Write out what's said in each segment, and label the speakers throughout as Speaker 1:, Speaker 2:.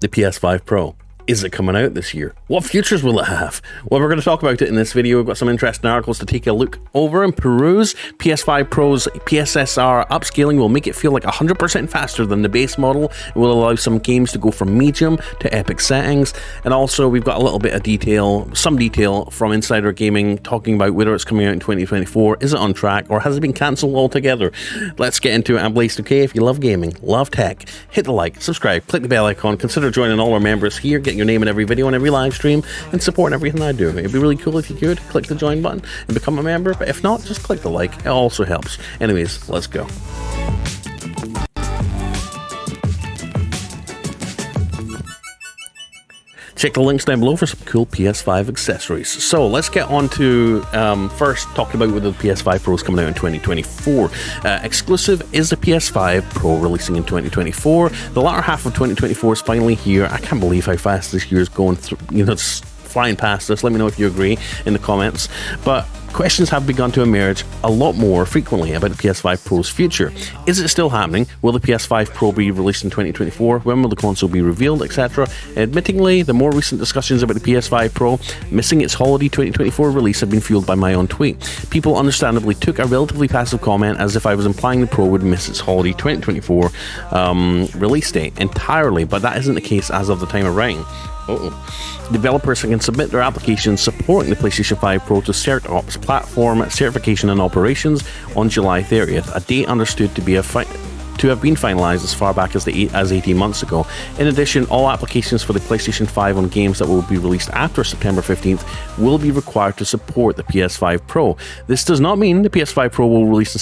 Speaker 1: the PS5 Pro. Is it coming out this year? What features will it have? Well, we're going to talk about it in this video. We've got some interesting articles to take a look over and peruse. PS5 Pro's PSSR upscaling will make it feel like 100% faster than the base model. It will allow some games to go from medium to epic settings. And also, we've got a little bit of detail, some detail from Insider Gaming talking about whether it's coming out in 2024. Is it on track or has it been cancelled altogether? Let's get into it. I'm Blaze2K. If you love gaming, love tech, hit the like, subscribe, click the bell icon, consider joining all our members here, getting your name in every video and every live stream, and supporting everything I do. It'd be really cool if you could click the join button and become a member, but if not, just click the like. It also helps. Anyways, let's go. Check the links down below for some cool PS5 accessories. So let's get on to first talking about whether the PS5 Pro is coming out in 2024. Exclusive is the PS5 Pro releasing in 2024. The latter half of 2024 is finally here. I can't believe how fast this year is going through. You know, it's flying past us. Let me know if you agree in the comments. But questions have begun to emerge a lot more frequently about the PS5 Pro's future. Is it still happening? Will the PS5 Pro be released in 2024? When will the console be revealed, etc.? Admittingly, the more recent discussions about the PS5 Pro missing its holiday 2024 release have been fueled by my own tweet. People understandably took a relatively passive comment as if I was implying the Pro would miss its holiday 2024 release date entirely, but that isn't the case as of the time of writing. Developers can submit their applications supporting the PlayStation 5 Pro to CertOps platform certification and operations on July 30th, a date understood to have been finalized as far back as 18 months ago. In addition, all applications for the PlayStation 5 on games that will be released after September 15th will be required to support the PS5 Pro. This does not mean the PS5 Pro will release in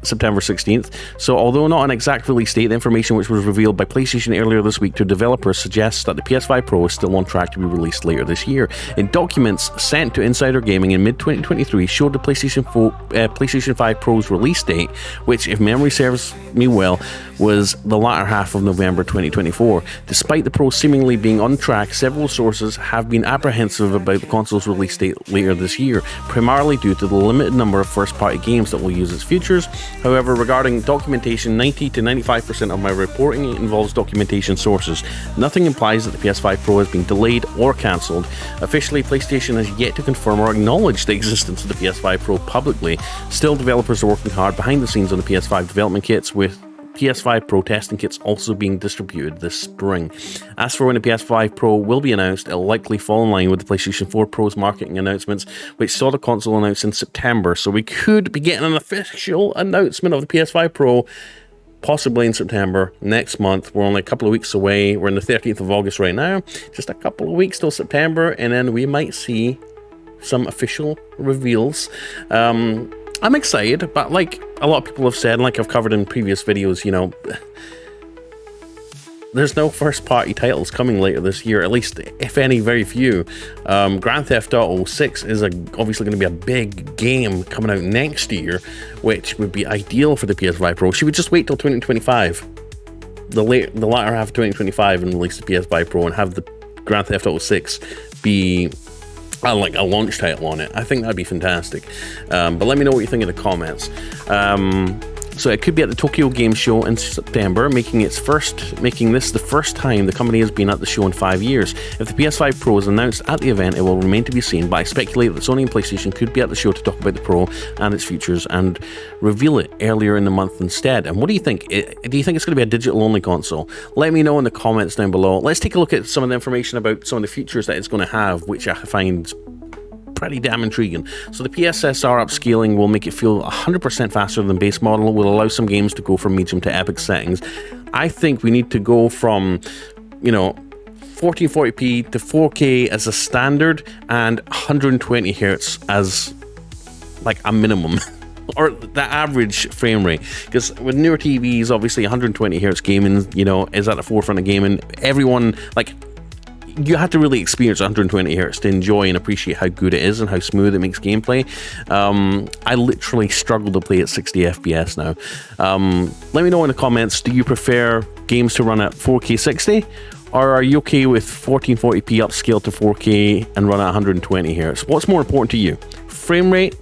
Speaker 1: September 16th, so although not an exact release date, the information which was revealed by PlayStation earlier this week to developers suggests that the PS5 Pro is still on track to be released later this year. In documents sent to Insider Gaming in mid-2023 showed the PlayStation 5 Pro's release date, which, if memory serves me well, was the latter half of November 2024. Despite the Pro seemingly being on track, several sources have been apprehensive about the console's release date later this year, primarily due to the limited number of first-party games that will use its features. However, regarding documentation, 90 to 95% of my reporting involves documentation sources. Nothing implies that the PS5 Pro has been delayed or cancelled. Officially, PlayStation has yet to confirm or acknowledge the existence of the PS5 Pro publicly. Still, developers are working hard behind the scenes on the PS5 development kits, with PS5 Pro testing kits also being distributed this spring. As for when the PS5 Pro will be announced, it will likely fall in line with the PlayStation 4 Pro's marketing announcements, which saw the console announced in September, so we could be getting an official announcement of the PS5 Pro possibly in September next month. We're only a couple of weeks away. We're on the 13th of August right now. Just a couple of weeks till September, and then we might see some official reveals. I'm excited, but like a lot of people have said, and like I've covered in previous videos, you know, there's no first-party titles coming later this year, at least, if any, very few. Grand Theft Auto 6 is obviously going to be a big game coming out next year, which would be ideal for the PS5 Pro. Should we just wait till 2025, the latter half of 2025, and release the PS5 Pro and have the Grand Theft Auto 6 be like a launch title on it? I think that'd be fantastic. But let me know what you think in the comments. So it could be at the Tokyo Game Show in September, making this the first time the company has been at the show in 5 years. If the PS5 Pro is announced at the event, it will remain to be seen, but I speculate that Sony and PlayStation could be at the show to talk about the Pro and its features and reveal it earlier in the month instead. And what do you think? Do you think it's going to be a digital-only console? Let me know in the comments down below. Let's take a look at some of the information about some of the features that it's going to have, which I find pretty damn intriguing. So the PSSR upscaling will make it feel 100% faster than base model, will allow some games to go from medium to epic settings. I think we need to go from, you know, 1440p to 4K as a standard and 120 Hz as like a minimum. Or the average frame rate, because with newer TVs, obviously 120 Hz gaming, you know, is at the forefront of gaming. Everyone, like, you have to really experience 120 Hz to enjoy and appreciate how good it is and how smooth it makes gameplay. I literally struggle to play at 60 FPS now. Let me know in the comments, do you prefer games to run at 4K 60? Or are you okay with 1440p upscale to 4K and run at 120 Hz? What's more important to you? Frame rate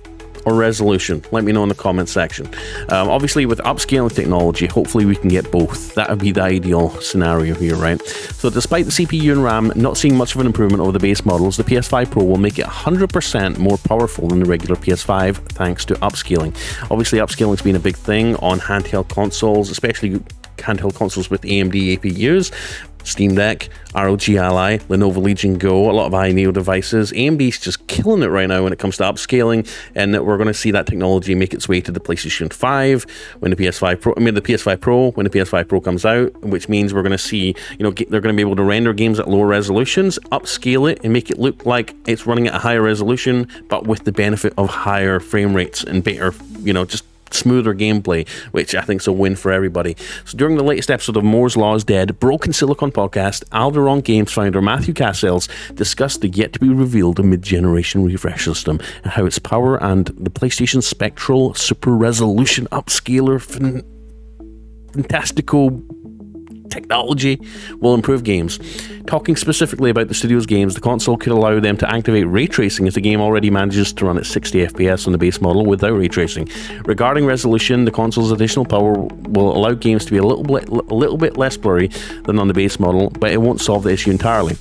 Speaker 1: or resolution? Let me know in the comment section. Obviously, with upscaling technology, hopefully we can get both. That would be the ideal scenario here, right? So despite the CPU and RAM not seeing much of an improvement over the base models, the PS5 Pro will make it 100% more powerful than the regular PS5 thanks to upscaling. Obviously, upscaling has been a big thing on handheld consoles, especially handheld consoles with AMD APUs. Steam Deck, ROG Ally, Lenovo Legion Go, a lot of iNeo devices. AMD's just killing it right now when it comes to upscaling, and we're going to see that technology make its way to the PlayStation 5 when the PS5 Pro, the PS5 Pro when the PS5 Pro comes out, which means we're going to see, they're going to be able to render games at lower resolutions, upscale it, and make it look like it's running at a higher resolution, but with the benefit of higher frame rates and better, just smoother gameplay, which I think is a win for everybody. So during the latest episode of Moore's Law is Dead, Broken Silicon podcast, Alderaan Games founder Matthew Cassels discussed the yet-to-be-revealed mid-generation refresh system and how its power and the PlayStation Spectral Super Resolution Upscaler fantastical technology will improve games. Talking specifically about the studio's games, the console could allow them to activate ray tracing if the game already manages to run at 60 FPS on the base model without ray tracing. Regarding resolution, the console's additional power will allow games to be a little bit less blurry than on the base model, but it won't solve the issue entirely.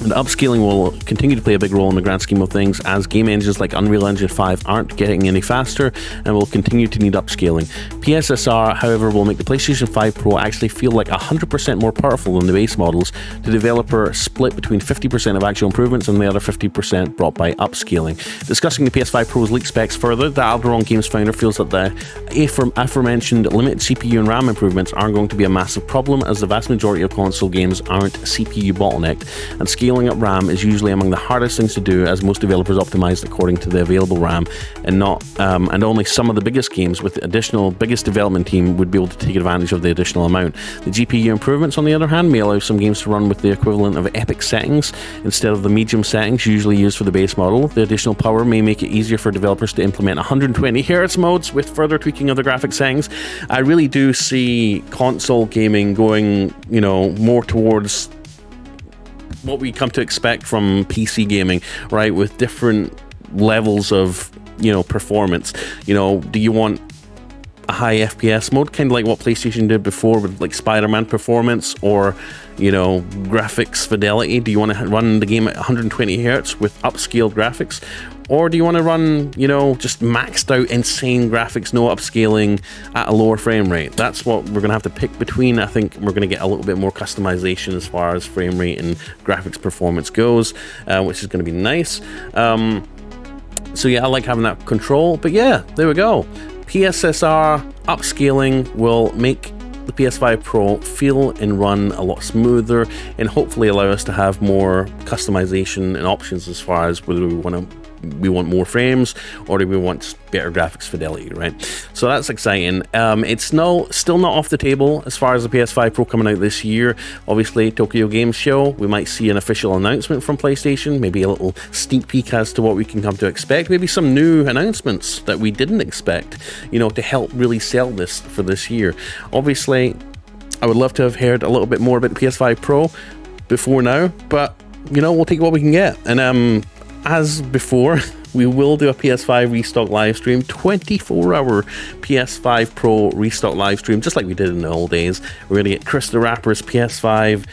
Speaker 1: And upscaling will continue to play a big role in the grand scheme of things, as game engines like Unreal Engine 5 aren't getting any faster and will continue to need upscaling. PSSR, however, will make the PlayStation 5 Pro actually feel like 100% more powerful than the base models. The developer split between 50% of actual improvements and the other 50% brought by upscaling. Discussing the PS5 Pro's leak specs further, the Alderaan Games founder feels that the aforementioned limited CPU and RAM improvements aren't going to be a massive problem, as the vast majority of console games aren't CPU bottlenecked, and scaling up RAM is usually among the hardest things to do, as most developers optimized according to the available RAM, and only some of the biggest games with the biggest development team would be able to take advantage of the additional amount. The GPU improvements, on the other hand, may allow some games to run with the equivalent of epic settings instead of the medium settings usually used for the base model. The additional power may make it easier for developers to implement 120 Hz modes with further tweaking of the graphic settings. I really do see console gaming going, more towards what we come to expect from PC gaming, right? With different levels of, performance. Do you want a high FPS mode, kind of like what PlayStation did before with like Spider-Man performance, or, graphics fidelity? Do you want to run the game at 120 Hz with upscaled graphics? Or do you want to run, just maxed out insane graphics, no upscaling at a lower frame rate? That's what we're going to have to pick between. I think we're going to get a little bit more customization as far as frame rate and graphics performance goes, which is going to be nice. So yeah, I like having that control. But yeah, there we go. PSSR upscaling will make the PS5 Pro feel and run a lot smoother, and hopefully allow us to have more customization and options as far as whether we want more frames, or do we want better graphics fidelity, right? So that's exciting. It's still not off the table as far as the PS5 Pro coming out this year. Obviously, Tokyo Game Show, we might see an official announcement from PlayStation, maybe a little sneak peek as to what we can come to expect, maybe some new announcements that we didn't expect, to help really sell this for this year. Obviously, I would love to have heard a little bit more about the PS5 Pro before now, but we'll take what we can get. And as before, we will do a PS5 restock live stream, 24-hour PS5 Pro restock live stream, just like we did in the old days. We're going to get Chris the Rapper's PS5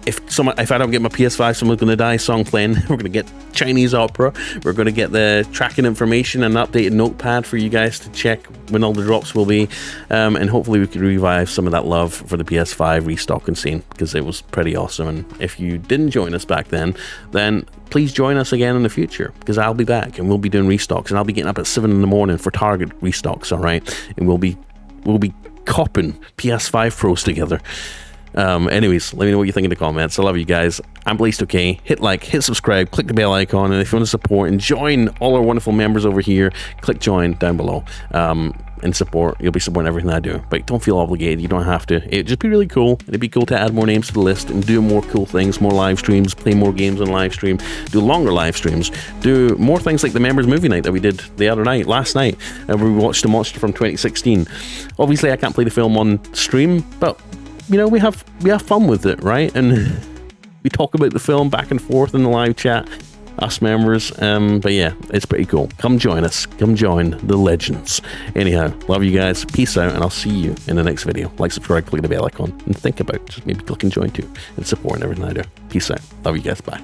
Speaker 1: if I don't get my PS5, someone's going to die song playing. We're going to get Chinese opera. We're going to get the tracking information and an updated notepad for you guys to check when all the drops will be. And hopefully we can revive some of that love for the PS5 restocking scene, because it was pretty awesome. And if you didn't join us back then please join us again in the future, because I'll be back and we'll be doing restocks, and I'll be getting up at 7 in the morning for Target restocks, all right? And we'll be copping PS5 Pros together. Anyways, let me know what you think in the comments. I love you guys. I'm BlazedOK. Hit like, hit subscribe, click the bell icon, and if you want to support and join all our wonderful members over here, click join down below. And support. You'll be supporting everything I do, but don't feel obligated. You don't have to. It'd just be really cool. It'd be cool to add more names to the list and do more cool things, more live streams, play more games on live stream, do longer live streams, do more things like the members movie night that we did last night, and we watched The Monster from 2016. Obviously, I can't play the film on stream, but we have fun with it, right? And we talk about the film back and forth in the live chat. us members. But yeah, it's pretty cool. Come join us. Come join the legends. Anyhow, love you guys. Peace out, and I'll see you in the next video. Like, subscribe, click the bell icon, and think about just maybe clicking join too and supporting everything I do. Peace out. Love you guys. Bye.